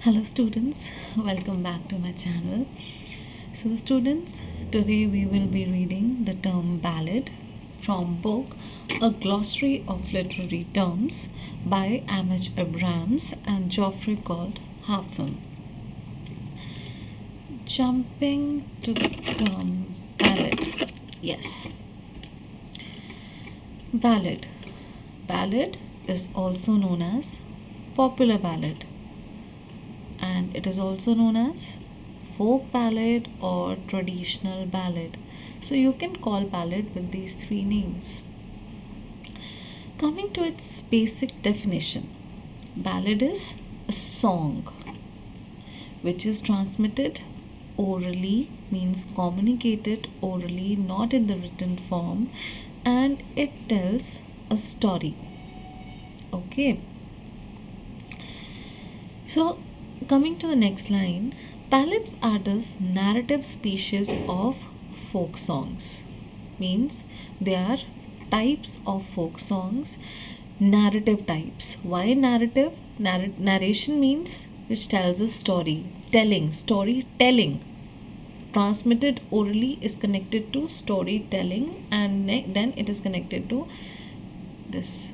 Hello students, welcome back to my channel. So students, today we will be reading the term ballad from book A Glossary of Literary Terms by Abrams and Geoffrey called Harpham. Jumping to the term ballad. Yes. Ballad. Ballad is also known as popular ballad, and it is also known as folk ballad or traditional ballad. So you can call ballad with these three names. Coming to its basic definition, ballad is a song which is transmitted orally, means communicated orally, not in the written form, and it tells a story. Okay. So, coming to the next line, ballads are thus narrative species of folk songs. Means they are types of folk songs, narrative types. Why narrative? Narration means which tells a story, storytelling. Transmitted orally is connected to storytelling, and then it is connected to this.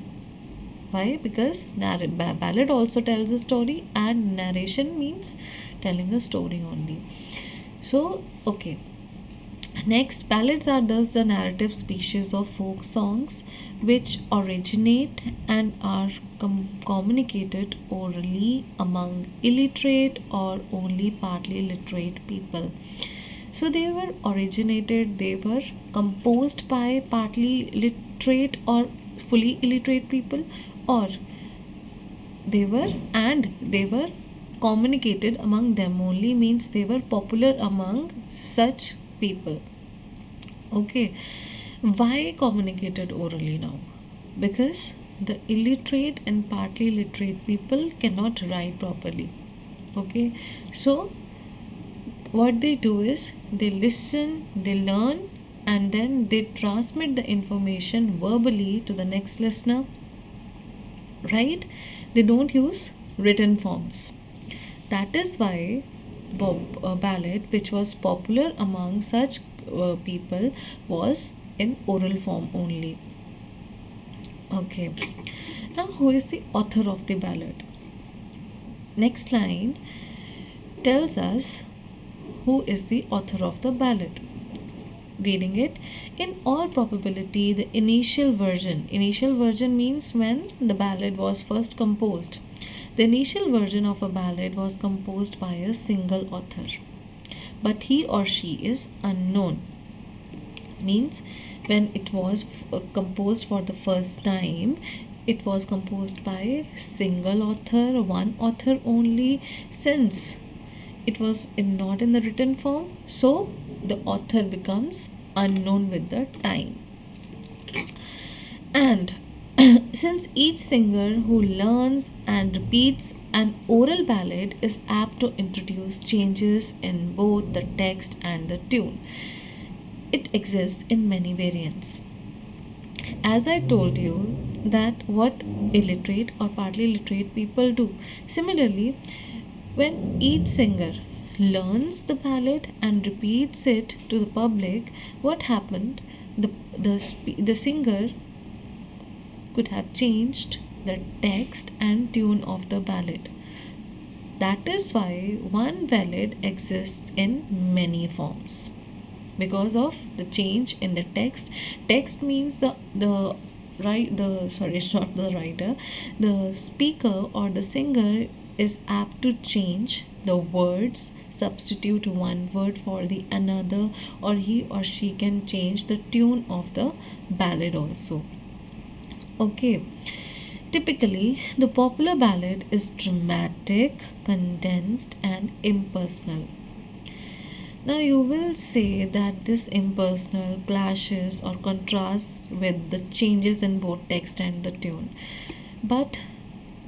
Why? Because ballad also tells a story, and narration means telling a story only. So, okay. Next, ballads are thus the narrative species of folk songs which originate and are communicated orally among illiterate or only partly literate people. So they were they were composed by partly literate or fully illiterate people, or they were communicated among them only, means they were popular among such people. Okay, why communicated orally now? Because the illiterate and partly literate people cannot write properly. Okay, so what they do is they listen, they learn, and then they transmit the information verbally to the next listener, right? They don't use written forms. That is why ballad, which was popular among such people, was in oral form only. Okay, now who is the author of the ballad? Next line tells us who is the author of the ballad. Reading it, in all probability the initial version means when the ballad was first composed. The initial version of a ballad was composed by a single author, but he or she is unknown. Means when it was composed for the first time, it was composed by a single author, one author only, since it was not in the written form, so the author becomes unknown with the time. And since each singer who learns and repeats an oral ballad is apt to introduce changes in both the text and the tune, it exists in many variants. As I told you, that what illiterate or partly literate people do. Similarly, when each singer learns the ballad and repeats it to the public, what happened? The singer could have changed the text and tune of the ballad. That is why one ballad exists in many forms, because of the change in the text. Text means it's not the writer, the speaker or the singer is apt to change the words, substitute one word for the another, or he or she can change the tune of the ballad also. Okay, typically the popular ballad is dramatic, condensed, and impersonal. Now you will say that this impersonal clashes or contrasts with the changes in both text and the tune. But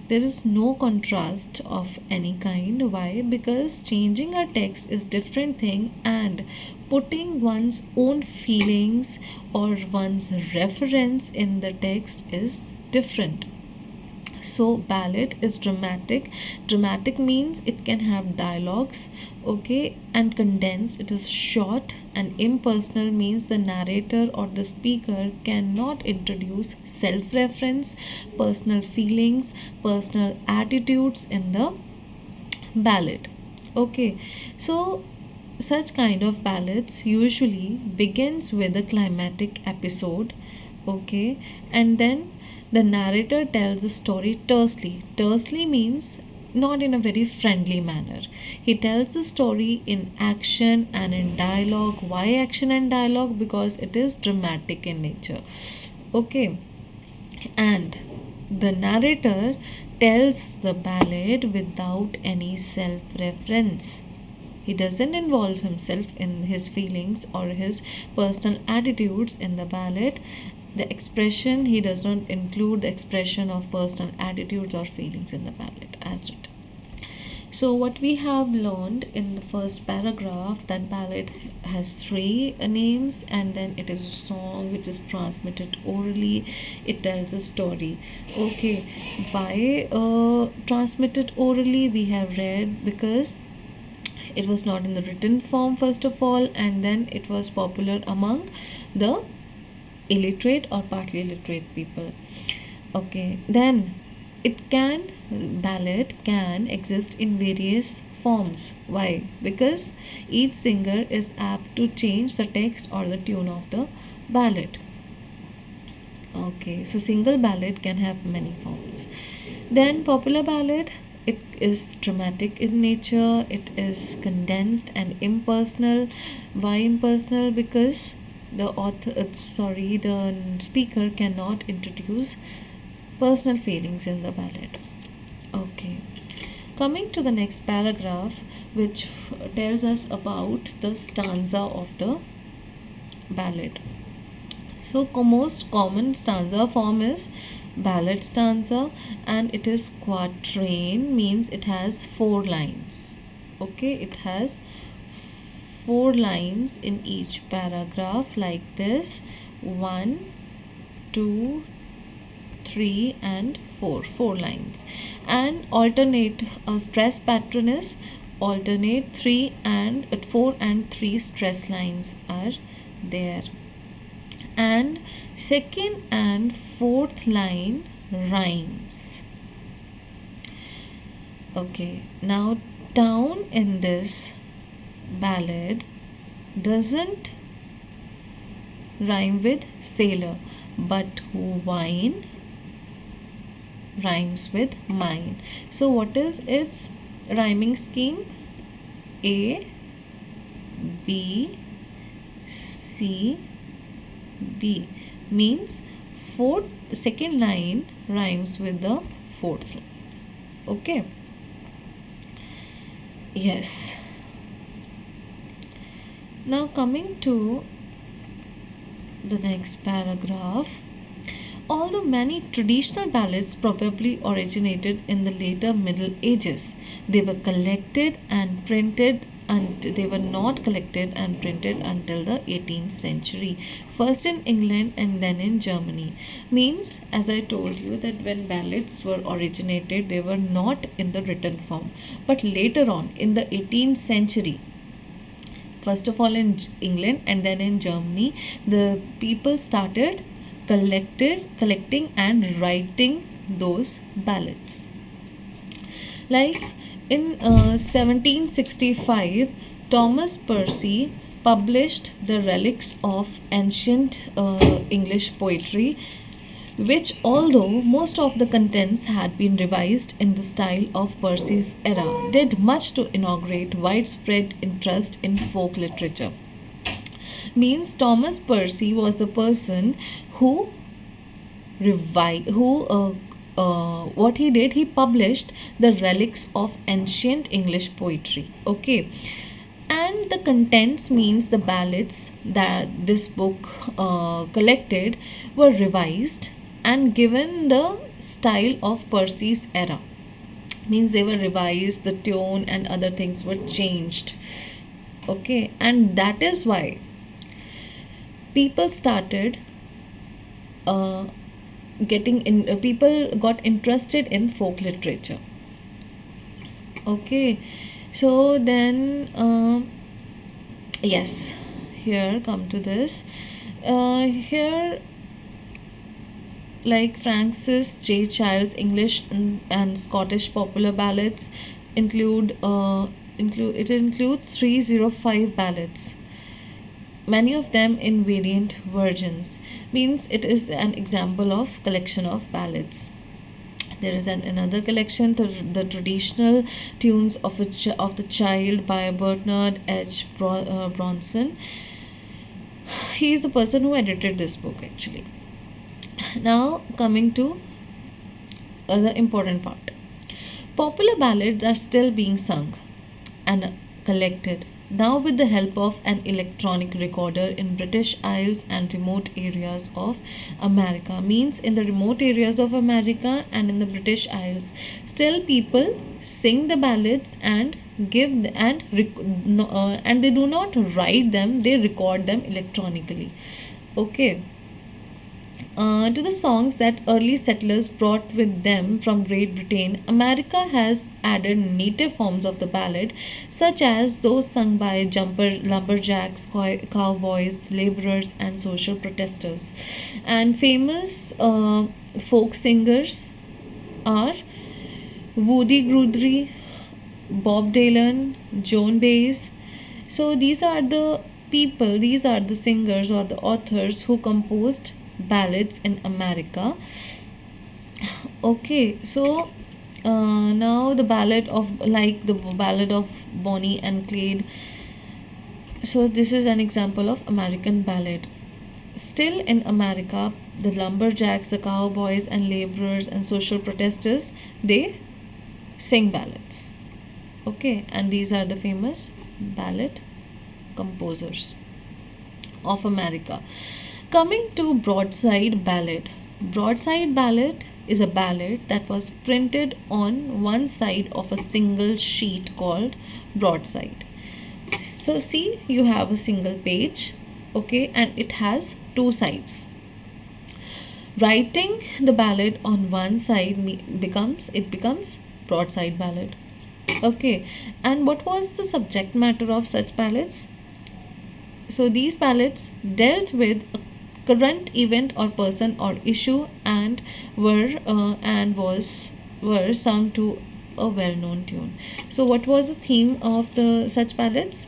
there is no contrast of any kind. Why? Because changing a text is different thing, and putting one's own feelings or one's reference in the text is different. So ballad is dramatic. Dramatic means it can have dialogues, okay, and condensed. It is short. And impersonal means the narrator or the speaker cannot introduce self-reference, personal feelings, personal attitudes in the ballad. Okay, so such kind of ballads usually begins with a climatic episode, okay, and then the narrator tells the story tersely. Tersely means not in a very friendly manner. He tells the story in action and in dialogue. Why action and dialogue? Because it is dramatic in nature. Okay, and the narrator tells the ballad without any self reference. He doesn't involve himself in his feelings or his personal attitudes in the ballad. The expression, he does not include the expression of personal attitudes or feelings in the ballad as written. So what we have learned in the first paragraph, that ballad has three names, and then it is a song which is transmitted orally. It tells a story. Okay, why transmitted orally? We have read because it was not in the written form first of all, and then it was popular among the illiterate or partly illiterate people. Okay, then ballad can exist in various forms. Why? Because each singer is apt to change the text or the tune of the ballad. Okay, so single ballad can have many forms. Then popular ballad, it is dramatic in nature, it is condensed and impersonal. Why impersonal? Because the speaker cannot introduce personal feelings in the ballad. Okay, coming to the next paragraph, which tells us about the stanza of the ballad. So most common stanza form is ballad stanza, and it is quatrain, means it has 4 lines. Okay, it has 4 lines in each paragraph like this: 1, 2, 3 and 4. 4 lines, and alternate stress pattern is alternate 3 and 4 and 3 stress lines are there, and second and fourth line rhymes. Okay, now town in this ballad doesn't rhyme with sailor, but wine rhymes with mine. So what is its rhyming scheme? A, B, C, B means second line rhymes with the fourth line. Okay. Yes. Now coming to the next paragraph. Although many traditional ballads probably originated in the later Middle Ages, they were collected and printed, and they were not collected and printed until the 18th century, first in England and then in Germany. Means, as I told you, that when ballads were originated, they were not in the written form, but later on in the 18th century, first of all in England and then in Germany, the people started collecting and writing those ballads. Like in 1765, Thomas Percy published the relics of ancient English poetry, which, although most of the contents had been revised in the style of Percy's era, did much to inaugurate widespread interest in folk literature. Means Thomas Percy was the person who what he did, he published the relics of ancient English poetry. Okay, and the contents, means the ballads that this book collected, were revised and given the style of Percy's era. Means they were revised, the tone and other things were changed. Okay, and that is why people started getting in, people got interested in folk literature. Okay, so then yes, here come to this. Here, like Francis J. Child's English and Scottish popular ballads includes 305 ballads, many of them in variant versions. Means it is an example of collection of ballads. There is another collection, the traditional tunes of the child by Bernard H. Bronson. He is the person who edited this book actually. Now coming to the important part. Popular ballads are still being sung and collected now with the help of an electronic recorder in British Isles and remote areas of America. Means in the remote areas of America and in the British Isles, still people sing the ballads and and they do not write them; they record them electronically. Okay. To the songs that early settlers brought with them from Great Britain, America has added native forms of the ballad, such as those sung by lumberjacks, cowboys, laborers, and social protesters. And famous folk singers are Woody Guthrie, Bob Dylan, Joan Baez. So these are the singers or the authors who composed ballads in America. Okay, so now the ballad of Bonnie and Clyde. So this is an example of American ballad. Still in America, the lumberjacks, the cowboys and laborers and social protesters, they sing ballads. Okay, and these are the famous ballad composers of America. Coming to broadside ballad. Broadside ballad is a ballad that was printed on one side of a single sheet called broadside. So see, you have a single page, okay, and it has two sides. Writing the ballad on one side becomes broadside ballad. Okay, and what was the subject matter of such ballads? So these ballads dealt with a current event or person or issue and were sung to a well-known tune. So what was the theme of the such ballads?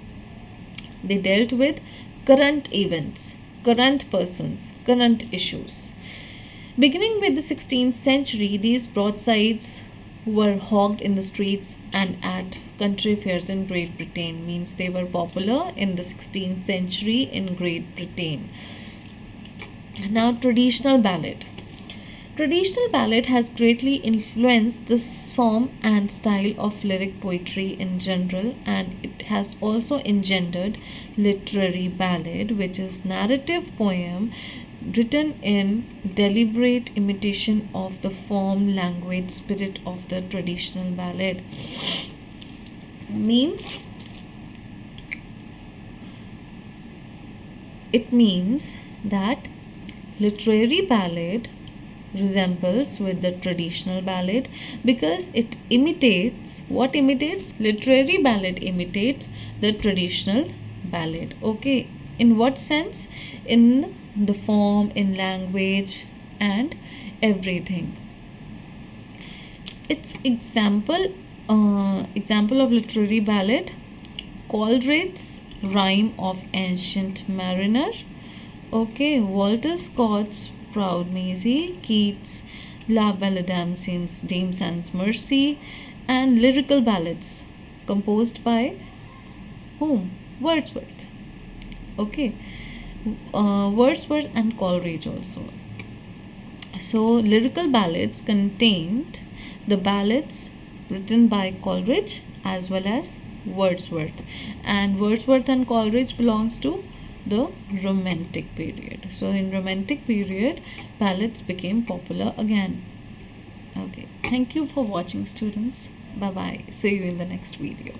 They dealt with current events, current persons, current issues. Beginning with the 16th century, these broadsides were hawked in the streets and at country fairs in Great Britain. Means they were popular in the 16th century in Great Britain. Now, traditional ballad. Traditional ballad has greatly influenced the form and style of lyric poetry in general, and it has also engendered literary ballad, which is narrative poem written in deliberate imitation of the form, language, spirit of the traditional ballad. It means that literary ballad resembles with the traditional ballad because it imitates literary ballad imitates the traditional ballad. Okay, in what sense? In the form, in language, and everything. Its example of literary ballad: Coleridge's Rime of Ancient Mariner. Okay, Walter Scott's Proud Maisie, Keats' La Belle Dame Sans Mercy, and lyrical ballads composed by whom? Wordsworth. Okay, Wordsworth and Coleridge also. So, lyrical ballads contained the ballads written by Coleridge as well as Wordsworth, and Wordsworth and Coleridge belongs to the Romantic period. So in Romantic period, ballads became popular again. Okay, thank you for watching, students. Bye bye. See you in the next video.